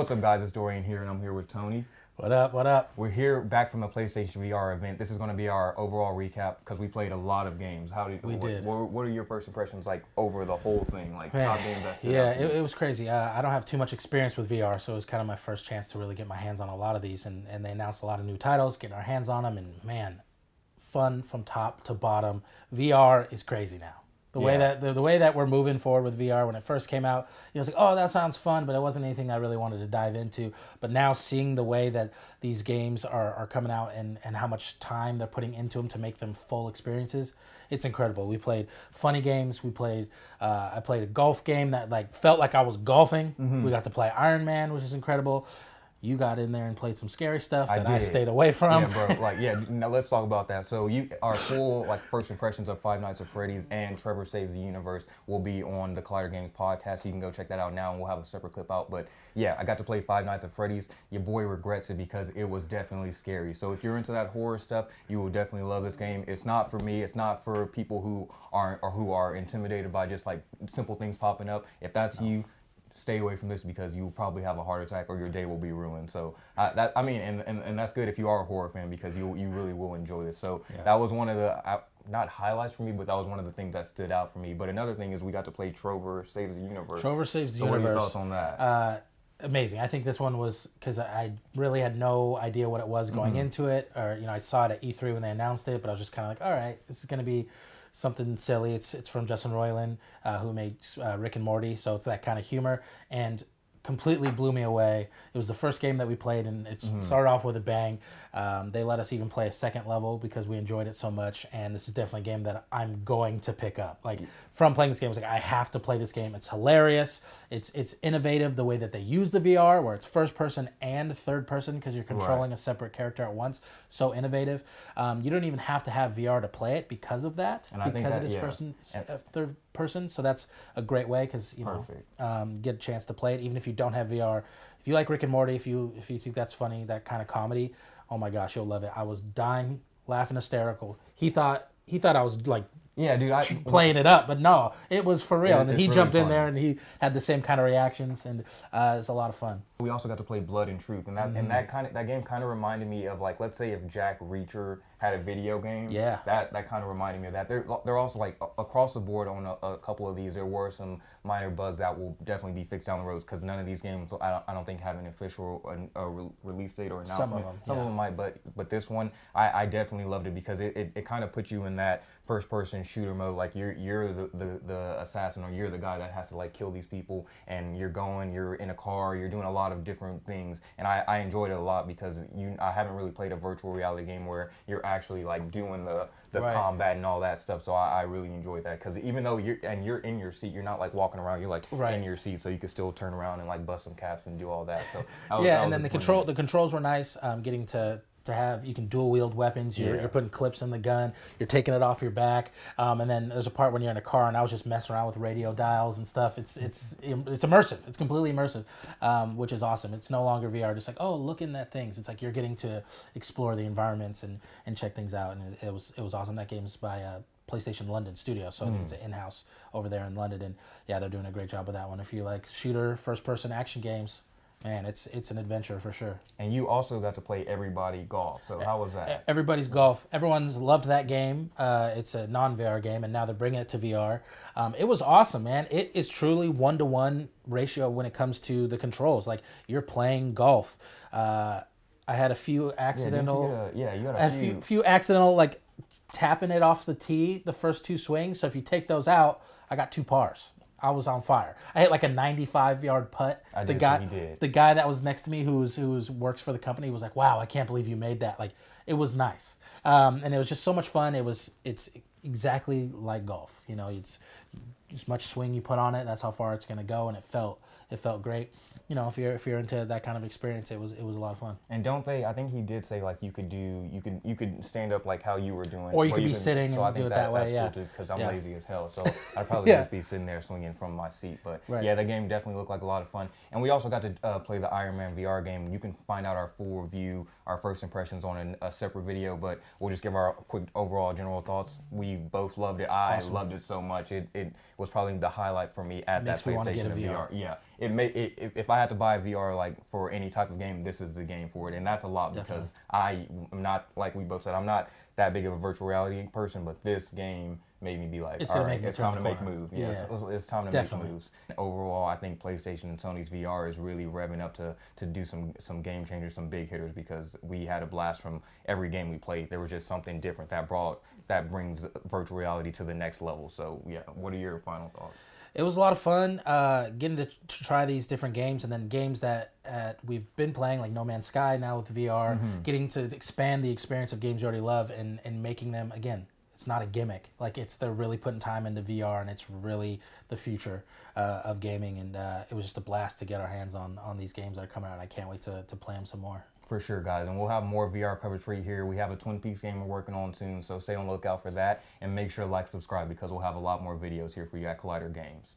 What's up, guys? It's Dorian here, and I'm here with Tony. What up, what up? We're here back from the PlayStation VR event. This is going to be our overall recap because we played a lot of games. What are your first impressions like over the whole thing? Like top games that stood out to you? It was crazy. I don't have too much experience with VR, so it was kind of my first chance to really get my hands on a lot of these. And they announced a lot of new titles, getting our hands on them, and man, fun from top to bottom. VR is crazy now. The way that we're moving forward with VR, when it first came out, it was like, oh, that sounds fun, but it wasn't anything I really wanted to dive into. But now seeing the way that these games are coming out and how much time they're putting into them to make them full experiences, it's incredible. We played funny games. We played, I played a golf game that like felt like I was golfing. We got to play Iron Man, which is incredible. You got in there and played some scary stuff that I stayed away from. Yeah, bro. Now let's talk about that. So our full first impressions of Five Nights at Freddy's and Trover Saves the Universe will be on the Collider Games podcast. So you can go check that out now, and we'll have a separate clip out. But yeah, I got to play Five Nights at Freddy's. Your boy regrets it because it was definitely scary. So if you're into that horror stuff, you will definitely love this game. It's not for me. It's not for people who are intimidated by just like simple things popping up. If that's you, stay away from this because you will probably have a heart attack or your day will be ruined. So and that's good if you are a horror fan because you really will enjoy this. So that was one of the not highlights for me, but that was one of the things that stood out for me. But another thing is we got to play Trover Saves the Universe. Trover Saves the Universe. So what are your Universe. thoughts on that? Amazing. I think this one was because I really had no idea what it was going into it, or I saw it at E3 when they announced it, but I was just kind of like, all right, this is going to be something silly. It's from Justin Roiland, who made Rick and Morty, so it's that kind of humor, and completely blew me away. It was the first game that we played, and it started off with a bang. They let us even play a second level because we enjoyed it so much, and this is definitely a game that I'm going to pick up. Like, from playing this game, I was like, I have to play this game. It's hilarious. It's innovative the way that they use the VR, where it's first person and third person because you're controlling a separate character at once. So innovative. You don't even have to have VR to play it because of that, and because it is third person. So that's a great way because get a chance to play it even if you don't have VR. If you like Rick and Morty, if you think that's funny, that kind of comedy, oh my gosh, you'll love it. I was dying, laughing hysterical. He thought I was like playing it up, but no, it was for real. And then he jumped in there and he had the same kind of reactions, and it's a lot of fun. We also got to play Blood and Truth, and that game kind of reminded me of like, let's say if Jack Reacher had a video game. Yeah. That kind of reminded me of that. They're also like across the board on a couple of these. There were some minor bugs that will definitely be fixed down the road because none of these games I don't think have an official release date or announcement. Some of them might, but this one I definitely loved it because it kind of puts you in that first person shooter mode. Like you're the assassin, or you're the guy that has to like kill these people, and you're in a car, you're doing a lot of different things, and I enjoyed it a lot because I haven't really played a virtual reality game where you're actually like doing the combat and all that stuff. So I really enjoyed that because even though you're in your seat, you're not like walking around, you're like in your seat, so you can still turn around and like bust some caps and do all that. So and then the controls were nice. Getting to have, you can dual wield weapons. You're putting clips in the gun. You're taking it off your back. And then there's a part when you're in a car, and I was just messing around with radio dials and stuff. It's immersive. It's completely immersive, which is awesome. It's no longer VR, just like, oh, looking at things. It's like you're getting to explore the environments and check things out, and it was awesome. That game's by PlayStation London Studio, so I think it's an in-house over there in London, and yeah, they're doing a great job with that one. If you like shooter, first-person action games, man, it's an adventure for sure. And you also got to play Everybody Golf. So how was that? Everybody's Golf. Everyone's loved that game. It's a non-VR game, and now they're bringing it to VR. It was awesome, man. It is truly 1-to-1 ratio when it comes to the controls. Like, you're playing golf. I had a few accidental... you had a few accidental, like, tapping it off the tee the first two swings. So if you take those out, I got 2 pars. I was on fire. I hit like a 95-yard putt. He did. The guy that was next to me who works for the company was like, wow, I can't believe you made that. Like, it was nice. And it was just so much fun. It's exactly like golf. It's as much swing you put on it, that's how far it's going to go, and it felt great. If you're into that kind of experience, it was a lot of fun. And don't they? I think he did say like you could stand up like how you were doing, or you could be sitting and do it that way. That's cool because I'm lazy as hell, so I'd probably just be sitting there swinging from my seat. But yeah, the game definitely looked like a lot of fun. And we also got to play the Iron Man VR game. You can find out our full review, our first impressions on a separate video, but we'll just give our quick overall general thoughts. We both loved it. I loved it so much. It was probably the highlight for me at that PlayStation and VR. Yeah, if I had to buy a VR like for any type of game, this is the game for it, and that's a lot because I am not, like we both said, I'm not that big of a virtual reality person, but this game made me be like, all right, it's time to make moves. Yes, it's time to make moves. Overall, I think PlayStation and Sony's VR is really revving up to do some game changers, some big hitters, because we had a blast from every game we played. There was just something different that brings virtual reality to the next level. So yeah, what are your final thoughts? It was a lot of fun getting to try these different games, and then games that we've been playing, like No Man's Sky now with VR, getting to expand the experience of games you already love and making them, again, it's not a gimmick. Like, they're really putting time into VR, and it's really the future of gaming, and it was just a blast to get our hands on these games that are coming out, and I can't wait to play them some more. For sure, guys, and we'll have more VR coverage for you here. We have a Twin Peaks game we're working on soon, so stay on the lookout for that, and make sure to like, subscribe, because we'll have a lot more videos here for you at Collider Games.